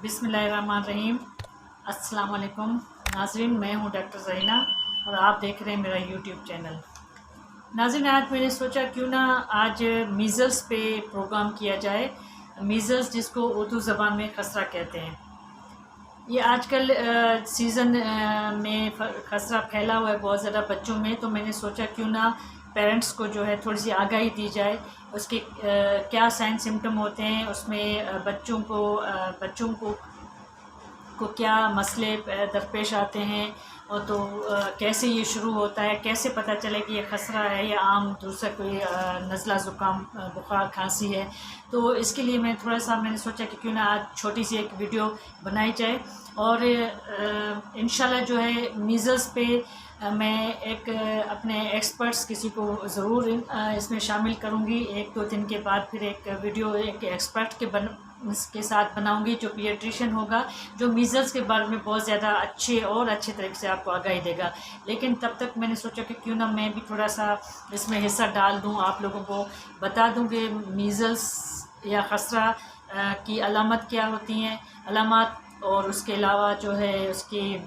बिस्मिल्लाहिर्रहमानिर्रहीम। अस्सलाम वालेकुम नाज़रीन, मैं हूं डॉक्टर ज़रीना और आप देख रहे हैं मेरा यूट्यूब चैनल। नाज़रीन, आज मैंने सोचा क्यों ना आज मीज़ल्स पे प्रोग्राम किया जाए। मीज़ल्स जिसको उर्दू ज़बान में खसरा कहते हैं, ये आजकल सीज़न में खसरा फैला हुआ है बहुत ज़्यादा बच्चों में। तो मैंने सोचा क्यों ना पेरेंट्स को जो है थोड़ी सी आगाही दी जाए, उसके क्या साइन सिम्टम होते हैं, उसमें बच्चों को क्या मसले दरपेश आते हैं, और तो कैसे ये शुरू होता है, कैसे पता चले कि ये खसरा है या आम दूसरा कोई नज़ला ज़ुकाम बुखार खांसी है। तो इसके लिए मैंने सोचा कि क्यों ना आज छोटी सी एक वीडियो बनाई जाए। और इंशाल्लाह जो है मीज़ल्स पे मैं एक अपने एक्सपर्ट्स किसी को ज़रूर इसमें शामिल करूँगी। 1-2 दिन के बाद फिर एक वीडियो एक एक्सपर्ट के साथ बनाऊंगी जो पीडियाट्रिशियन होगा, जो मीज़ल्स के बारे में बहुत ज़्यादा अच्छे तरीके से आपको आगाही देगा। लेकिन तब तक मैंने सोचा कि क्यों ना मैं भी थोड़ा सा इसमें हिस्सा डाल दूं, आप लोगों को बता दूं कि मीज़ल्स या खसरा की अलामत क्या होती हैं, अलामत, और उसके अलावा जो है उसकी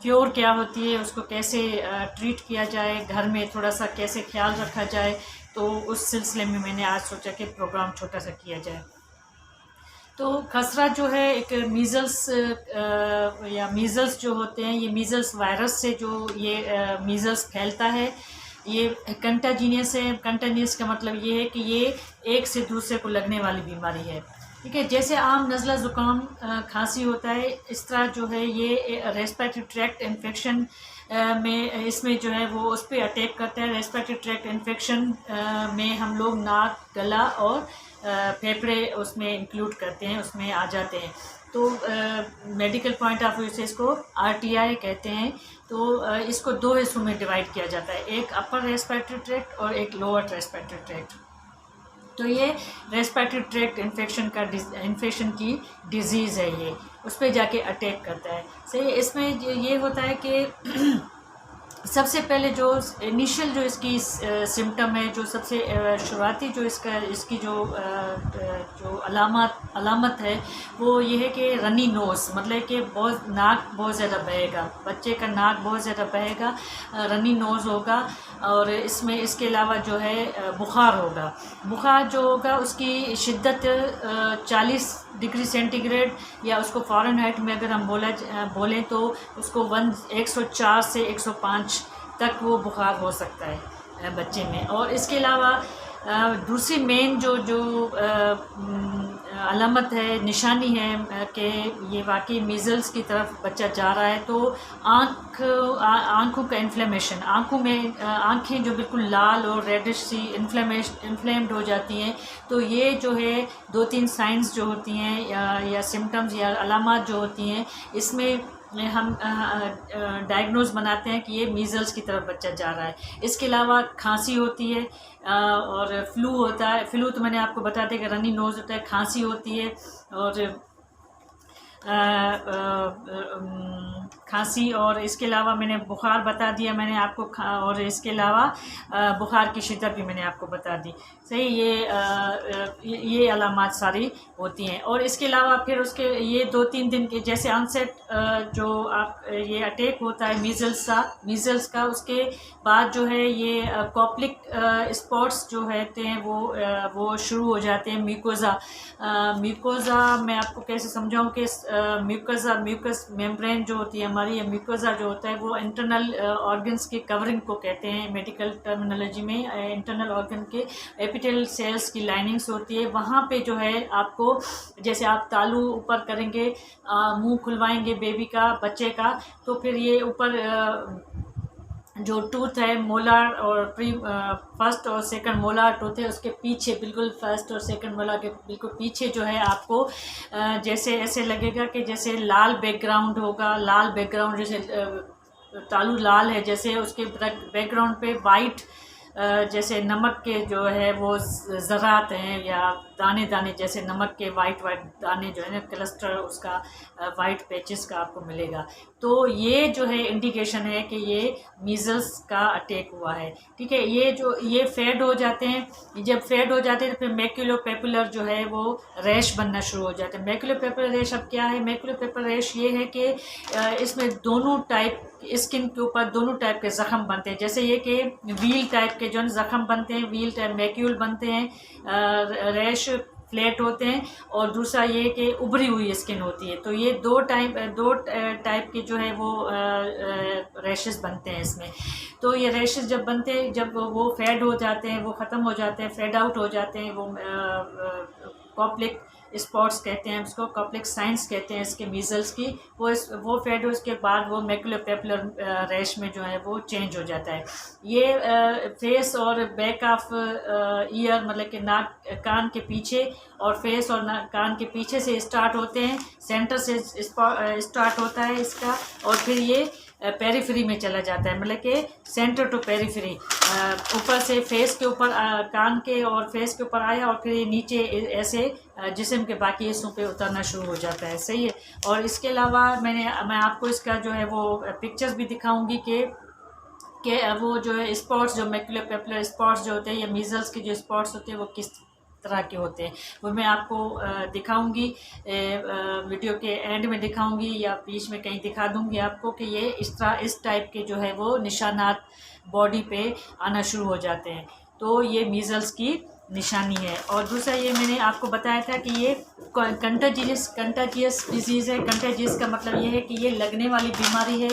क्योर क्या होती है, उसको कैसे ट्रीट किया जाए, घर में थोड़ा सा कैसे ख्याल रखा जाए। तो उस सिलसिले में मैंने आज सोचा कि प्रोग्राम छोटा सा किया जाए। तो खसरा जो है एक मीज़ल्स जो होते हैं, ये मीज़ल्स वायरस से जो ये मीज़ल्स फैलता है, ये कंटाजीनियस है। कंटाजीनियस का मतलब ये है कि ये एक से दूसरे को लगने वाली बीमारी है। ठीक है, जैसे आम नज़ला ज़ुकाम खांसी होता है, इस तरह जो है ये रेस्पिरेटरी ट्रैक्ट इन्फेक्शन में इसमें जो है वो उस पर अटैक करता है। रेस्पिरेटरी ट्रैक्ट इन्फेक्शन में हम लोग नाक, गला और फेफड़े उसमें इंक्लूड करते हैं, उसमें आ जाते हैं। तो मेडिकल पॉइंट ऑफ व्यू से इसको RTI कहते हैं। तो इसको 2 हिस्सों में डिवाइड किया जाता है, एक अपर रेस्पिरेटरी ट्रैक्ट और एक लोअर रेस्पिरेटरी ट्रैक्ट। तो ये रेस्पिरेटरी ट्रैक्ट इन्फेक्शन की डिजीज़ है, ये उस पर जाके अटैक करता है। सही, इसमें ये होता है कि सबसे पहले जो इनिशियल जो इसकी सिम्टम है, जो सबसे शुरुआती जो इसकी जो अलामत है, वो ये है कि रनी नोज़, मतलब कि नाक बहुत ज़्यादा बहेगा, बच्चे का नाक बहुत ज़्यादा बहेगा, रनी नोज़ होगा। और इसके अलावा जो है बुखार होगा। बुखार जो होगा उसकी शिद्दत 40 डिग्री सेंटीग्रेड, या उसको फ़ारेनहाइट में अगर हम बोलें तो उसको 104 से 105 तक वो बुखार हो सकता है बच्चे में। और इसके अलावा दूसरी मेन जो अलामत है, निशानी है कि ये वाकई मीज़ल्स की तरफ बच्चा जा रहा है, तो आँखों का इन्फ्लेमेशन, आँखें जो बिल्कुल लाल और रेडिश सी इन्फ्लेम्ड हो जाती हैं। तो ये जो है 2-3 साइंस जो होती हैं या सिम्टम्स या अलामत जो होती हैं, इसमें हम डायग्नोज बनाते हैं कि ये मीज़ल्स की तरफ बच्चा जा रहा है। इसके अलावा खांसी होती है और फ्लू होता है। फ्लू तो मैंने आपको बता दिया कि रनी नोज़ होता है, खांसी होती है और खांसी, और इसके अलावा मैंने बुखार बता दिया मैंने आपको, और इसके अलावा बुखार की शिद्दत भी मैंने आपको बता दी। सही, ये अलामत सारी होती हैं। और इसके अलावा फिर उसके ये 2-3 दिन के जैसे ऑनसेट जो ये अटैक होता है मीज़ल्स का, उसके बाद जो है ये कॉप्लिक स्पॉट्स जो होते हैं वो शुरू हो जाते हैं। म्यूकोज़ा मैं आपको कैसे समझाऊं कि म्यूकस मेम्ब्रेन जो होती है हमारी, या म्यूकोज़ा जो होता है, वो इंटरनल ऑर्गन्स की कवरिंग को कहते हैं मेडिकल टर्मिनोलॉजी में। इंटरनल ऑर्गन के एपिथेलियल सेल्स की लाइनिंग्स होती है, वहाँ पे जो है आपको, जैसे आप तालू ऊपर करेंगे, मुंह खुलवाएंगे बच्चे का, तो फिर ये ऊपर जो टूथ है, मोलार और फर्स्ट और सेकंड मोलार टूथ है, उसके पीछे बिल्कुल फर्स्ट और सेकंड मोलार के बिल्कुल पीछे जो है आपको जैसे ऐसे लगेगा कि जैसे लाल बैकग्राउंड होगा, लाल बैकग्राउंड जैसे तालू लाल है, जैसे उसके बैकग्राउंड पे वाइट जैसे नमक के जो है वो ज़रात हैं या दाने दाने जैसे नमक के वाइट वाइट दाने जो है ना, क्लस्टर उसका वाइट पैचेस का आपको मिलेगा। तो ये जो है इंडिकेशन है कि ये मीज़ल्स का अटैक हुआ है। ठीक है, ये फेड हो जाते हैं। जब फेड हो जाते हैं तो फिर मैक्यूलोपेपुलर जो है वो रैश बनना शुरू हो जाते हैं। मैक्यूलोपेपुलर रैश अब क्या है? मैक्यूलोपेपुलर रैश ये है कि इसमें दोनों टाइप स्किन के ऊपर दोनों टाइप के ज़ख़म बनते हैं। जैसे ये कि व्हील टाइप के जो ज़ख़म बनते हैं, व्हील टाइप मैक्यूल बनते हैं, रैश फ्लैट होते हैं, और दूसरा ये कि उभरी हुई स्किन होती है। तो ये दो टाइप के जो है वो रैशेस बनते हैं इसमें। तो ये रैशेस जब बनते हैं, जब वो फेड हो जाते हैं, वो ख़त्म हो जाते हैं, फेड आउट हो जाते हैं, वो कॉप्लिक स्पॉट्स कहते हैं उसको, कॉप्लिक साइंस कहते हैं इसके मीज़ल्स की। वो फेड उसके बाद वो मैक्यूलोपेपुलर रैश में जो है वो चेंज हो जाता है। ये फेस और बैक ऑफ ईयर मतलब कि नाक कान के पीछे, और फेस और कान के पीछे से स्टार्ट होते हैं, सेंटर से स्टार्ट होता है इसका, और फिर ये पेरीफ्री में चला जाता है, मतलब कि सेंटर टू पेरीफ्री। ऊपर से फेस के ऊपर कान के और फेस के ऊपर आया, और फिर ये नीचे ऐसे जिस्म के बाकी हिस्सों पे उतरना शुरू हो जाता है। सही है। और इसके अलावा मैं आपको इसका जो है वो पिक्चर्स भी दिखाऊंगी कि वो जो है स्पॉट्स, जो मैक्यूलोपेपुलर स्पॉट्स जो होते हैं या मीज़ल्स के जो स्पॉट्स होते हैं वो किस तरह के होते हैं, वो मैं आपको दिखाऊंगी, वीडियो के एंड में दिखाऊंगी या बीच में कहीं दिखा दूंगी आपको कि ये इस टाइप के जो है वो निशानात बॉडी पे आना शुरू हो जाते हैं। तो ये मीज़ल्स की निशानी है। और दूसरा ये मैंने आपको बताया था कि ये कंटाजियस डिजीज़ है। कंटाजियस का मतलब ये है कि ये लगने वाली बीमारी है,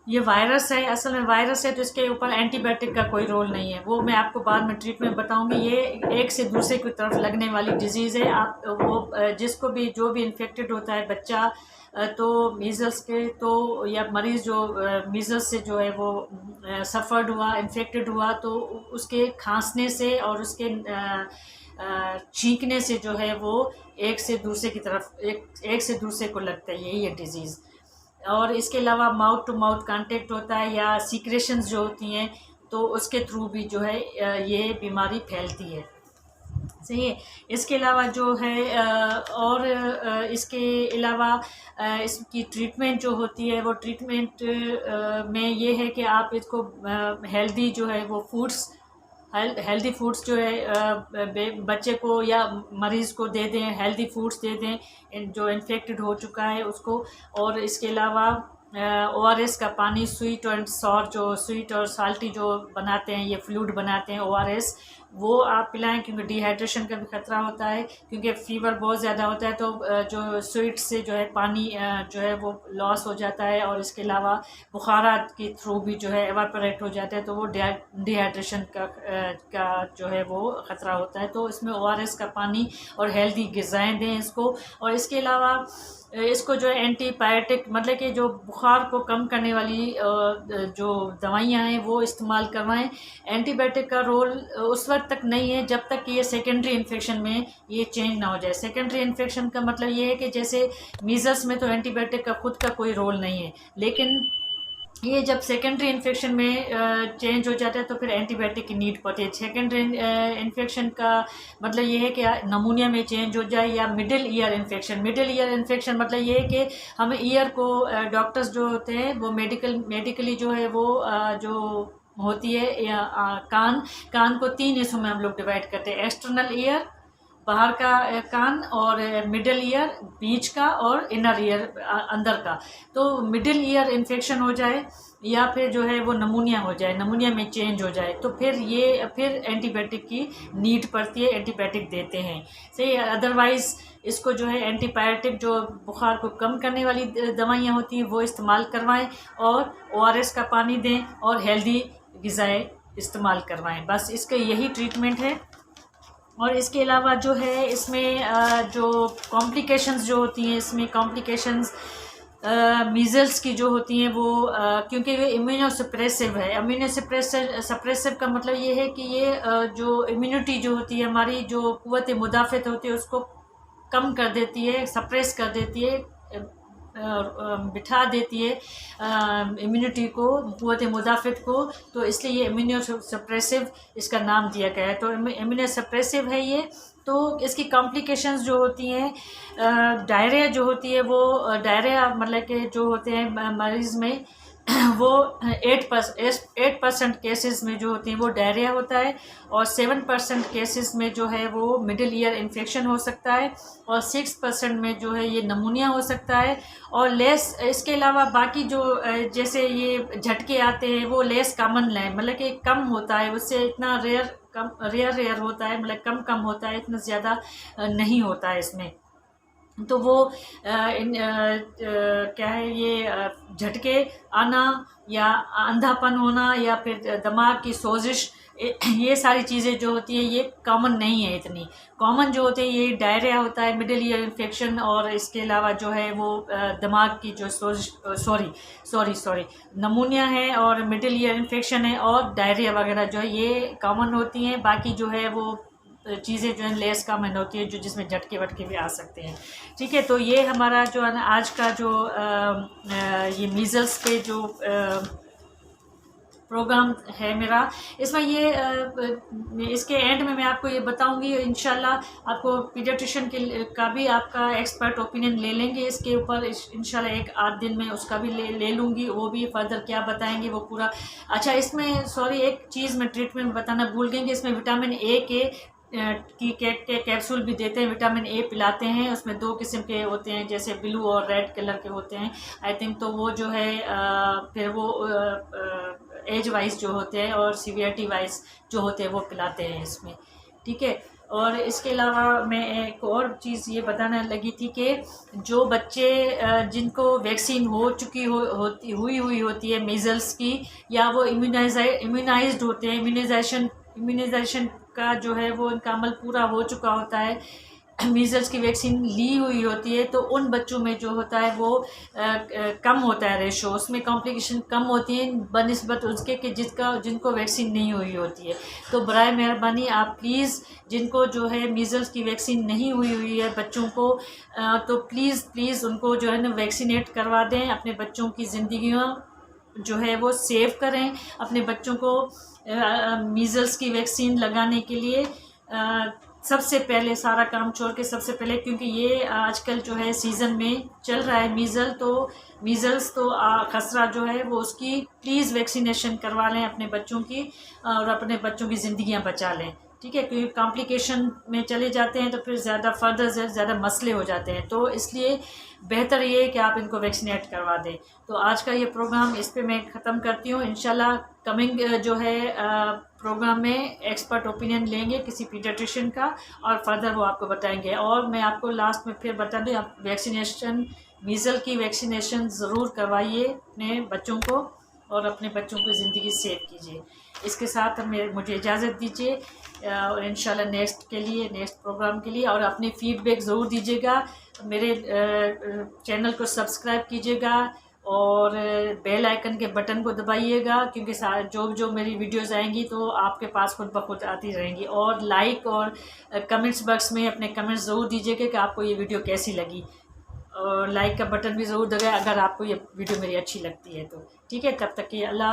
ये वायरस है, असल में वायरस है, तो इसके ऊपर एंटीबायोटिक का कोई रोल नहीं है। वो मैं आपको बाद में ट्रीटमेंट बताऊंगी। ये एक से दूसरे की तरफ लगने वाली डिजीज़ है। आप वो जिसको भी जो भी इन्फेक्टेड होता है बच्चा, तो मीज़ल्स के तो या मरीज़ जो मीज़ल्स से जो है वो सफ़र्ड हुआ, इन्फेक्टेड हुआ, तो उसके खांसने से और उसके छींकने से जो है वो एक से दूसरे की तरफ एक से दूसरे को लगता है, यही है डिज़ीज़। और इसके अलावा माउथ टू माउथ कांटेक्ट होता है या सीक्रेशंस जो होती हैं, तो उसके थ्रू भी जो है ये बीमारी फैलती है। सही है। इसके अलावा जो है और इसके अलावा इसकी ट्रीटमेंट जो होती है, वो ट्रीटमेंट में ये है कि आप इसको हेल्दी जो है वो फूड्स, हेल्दी फूड्स जो है बच्चे को या मरीज़ को दे दें, हेल्दी फूड्स दे दें जो इन्फेक्टेड हो चुका है उसको। और इसके अलावा ORS का पानी, स्वीट और सॉर, जो स्वीट और साल्टी जो बनाते हैं, ये फ्लूइड बनाते हैं ORS, वो आप पिलाएं, क्योंकि डिहाइड्रेशन का भी खतरा होता है, क्योंकि फीवर बहुत ज़्यादा होता है। तो जो स्वीट से जो है पानी जो है वो लॉस हो जाता है, और इसके अलावा बुखारात के थ्रू भी जो है एवापोरेट हो जाता है, तो वो डिहाइड्रेशन का जो है वो ख़तरा होता है। तो इसमें ORS का पानी और हेल्दी ग़िज़ाएँ दें इसको। और इसके अलावा इसको जो है एंटीबायोटिक, मतलब कि जो बुखार को कम करने वाली जो दवाइयाँ हैं वो इस्तेमाल करवाएं। एंटीबायोटिक का रोल उस वक्त तक नहीं है जब तक कि ये सेकेंडरी इन्फेक्शन में ये चेंज ना हो जाए। सेकेंडरी इन्फेक्शन का मतलब ये है कि जैसे मीज़ल्स में तो एंटीबायोटिक का खुद का कोई रोल नहीं है, लेकिन ये जब सेकेंडरी इन्फेक्शन में चेंज हो जाता है तो फिर एंटीबायोटिक की नीड पड़ती है। सेकेंडरी इन्फेक्शन का मतलब ये है कि नमूनिया में चेंज हो जाए, या मिडिल ईयर इन्फेक्शन मतलब ये है कि हम ईयर को डॉक्टर्स जो होते हैं वो मेडिकली जो है वो जो होती है या कान को 3 हिस्सों में हम लोग डिवाइड करते हैं, एक्सटर्नल ईयर बाहर का कान, और मिडिल ईयर बीच का, और इनर ईयर अंदर का। तो मिडिल ईयर इन्फेक्शन हो जाए या फिर जो है वो नमूनिया हो जाए, नमूनिया में चेंज हो जाए, तो फिर एंटीबायोटिक की नीड पड़ती है, एंटीबायोटिक देते हैं। सही। अदरवाइज़ इसको जो है एंटीबायोटिक जो बुखार को कम करने वाली दवाइयाँ होती हैं वो इस्तेमाल करवाएं, और ORS का पानी दें, और हेल्दी ग़िज़ाएँ इस्तेमाल करवाएं। बस इसका यही ट्रीटमेंट है। और इसके अलावा जो है इसमें जो कॉम्प्लिकेशंस जो होती हैं, इसमें कॉम्प्लिकेशंस मीज़ल्स की जो होती हैं वो क्योंकि ये इम्यूनोसप्रेसिव है। इम्यूनोसप्रेसिव का मतलब ये है कि ये जो इम्यूनिटी जो होती है हमारी, जो क़ुव्वत मुदाफ़त होती है, उसको कम कर देती है, सप्रेस कर देती है, बिठा देती है इम्यूनिटी को, क़ुव्वत मुदाफ़त को, तो इसलिए ये इम्यूनोसप्रेसिव इसका नाम दिया गया है। तो इम्यूनोसप्रेसिव है ये। तो इसकी कॉम्प्लिकेशंस जो होती हैं, डायरिया जो होती है वो डायरिया मतलब कि जो होते हैं मरीज़ में वो 8% केसेस में जो होती हैं वो डायरिया होता है, और 7% केसेस में जो है वो मिडिल ईयर इन्फेक्शन हो सकता है, और 6% में जो है ये नमूनिया हो सकता है। और लेस इसके अलावा बाकी जो जैसे ये झटके आते हैं वो लेस कॉमन है, मतलब कि कम होता है, उससे इतना रेयर होता है, मतलब कम होता है, इतना ज़्यादा नहीं होता है इसमें। तो वो क्या है, ये झटके आना या अंधापन होना या फिर दिमाग की सोजिश, ये सारी चीज़ें जो होती हैं ये कॉमन नहीं है। इतनी कॉमन जो होते हैं ये डायरिया होता है, मिडिल ईयर इन्फेक्शन, और इसके अलावा जो है वो दिमाग की जो सॉरी नमूनिया है, और मिडिल ईयर इन्फेक्शन है, और डायरिया वगैरह जो है ये कॉमन होती हैं। बाकी जो है वो चीज़ें जो है लेस कॉमन होती है, जो जिसमें झटके वटके भी आ सकते हैं। ठीक है, तो ये हमारा जो है ना आज का जो ये मीज़ल्स पे जो प्रोग्राम है मेरा, इसमें ये इसके एंड में मैं आपको ये बताऊंगी इंशाल्लाह। आपको पीडियाट्रिशियन का भी आपका एक्सपर्ट ओपिनियन ले लेंगे इसके ऊपर इंशाल्लाह, एक आध दिन में उसका भी ले लूँगी, वो भी फर्दर क्या बताएंगे वो पूरा। अच्छा, इसमें सॉरी एक चीज़ मैं ट्रीटमेंट बताना भूल गई कि इसमें विटामिन ए के कैप्सूल भी देते हैं, विटामिन ए पिलाते हैं। उसमें 2 किस्म के होते हैं, जैसे ब्लू और रेड कलर के होते हैं आई थिंक। तो वो जो है फिर वो एज वाइज जो होते हैं और सीवियरिटी वाइज जो होते हैं वो पिलाते हैं इसमें। ठीक है, और इसके अलावा मैं एक और चीज़ ये बताने लगी थी कि जो बच्चे जिनको वैक्सीन हो चुकी हुई होती है मीज़ल्स की, या वो इम्यूनाइज्ड होते हैं, इम्यूनाइजेशन का जो है वो इनका अमल पूरा हो चुका होता है, मीज़ल्स की वैक्सीन ली हुई होती है, तो उन बच्चों में जो होता है वो कम होता है रेशो, उसमें कॉम्प्लिकेशन कम होती हैं बनिस्बत उसके कि जिनको वैक्सीन नहीं हुई होती है। तो बराए मेहरबानी आप प्लीज़ जिनको जो है मीज़ल्स की वैक्सीन नहीं हुई है बच्चों को, तो प्लीज़ उनको जो है ना वैक्सीनेट करवा दें। अपने बच्चों की ज़िंदगियाँ जो है वो सेव करें, अपने बच्चों को मीज़ल्स की वैक्सीन लगाने के लिए सबसे पहले सारा काम छोड़ के सबसे पहले, क्योंकि ये आजकल जो है सीज़न में चल रहा है मीज़ल्स तो खसरा जो है वो उसकी प्लीज़ वैक्सीनेशन करवा लें अपने बच्चों की, और अपने बच्चों की ज़िंदगियां बचा लें। ठीक है, क्योंकि कॉम्प्लिकेशन में चले जाते हैं तो फिर ज़्यादा मसले हो जाते हैं, तो इसलिए बेहतर ये है कि आप इनको वैक्सीनेट करवा दें। तो आज का ये प्रोग्राम इस पे मैं ख़त्म करती हूँ। इंशाल्लाह कमिंग जो है प्रोग्राम में एक्सपर्ट ओपिनियन लेंगे किसी पीडियाट्रिशियन का, और फर्दर वो आपको बताएंगे। और मैं आपको लास्ट में फिर बता दूँ, आप वैक्सीनेशन मीज़ल की वैक्सीनेशन ज़रूर करवाइए अपने बच्चों को, और अपने बच्चों की ज़िंदगी सेव कीजिए। इसके साथ मुझे इजाज़त दीजिए, और इंशाल्लाह नेक्स्ट प्रोग्राम के लिए, और अपनी फ़ीडबैक ज़रूर दीजिएगा। मेरे चैनल को सब्सक्राइब कीजिएगा, और बेल आइकन के बटन को दबाइएगा, क्योंकि जो मेरी वीडियोस आएंगी तो आपके पास खुद ब खुद आती रहेंगी। और लाइक और कमेंट्स बॉक्स में अपने कमेंट्स ज़रूर दीजिएगा कि आपको ये वीडियो कैसी लगी, और लाइक का बटन भी ज़रूर दबाएं अगर आपको ये वीडियो मेरी अच्छी लगती है तो। ठीक है, तब तक के अल्लाह।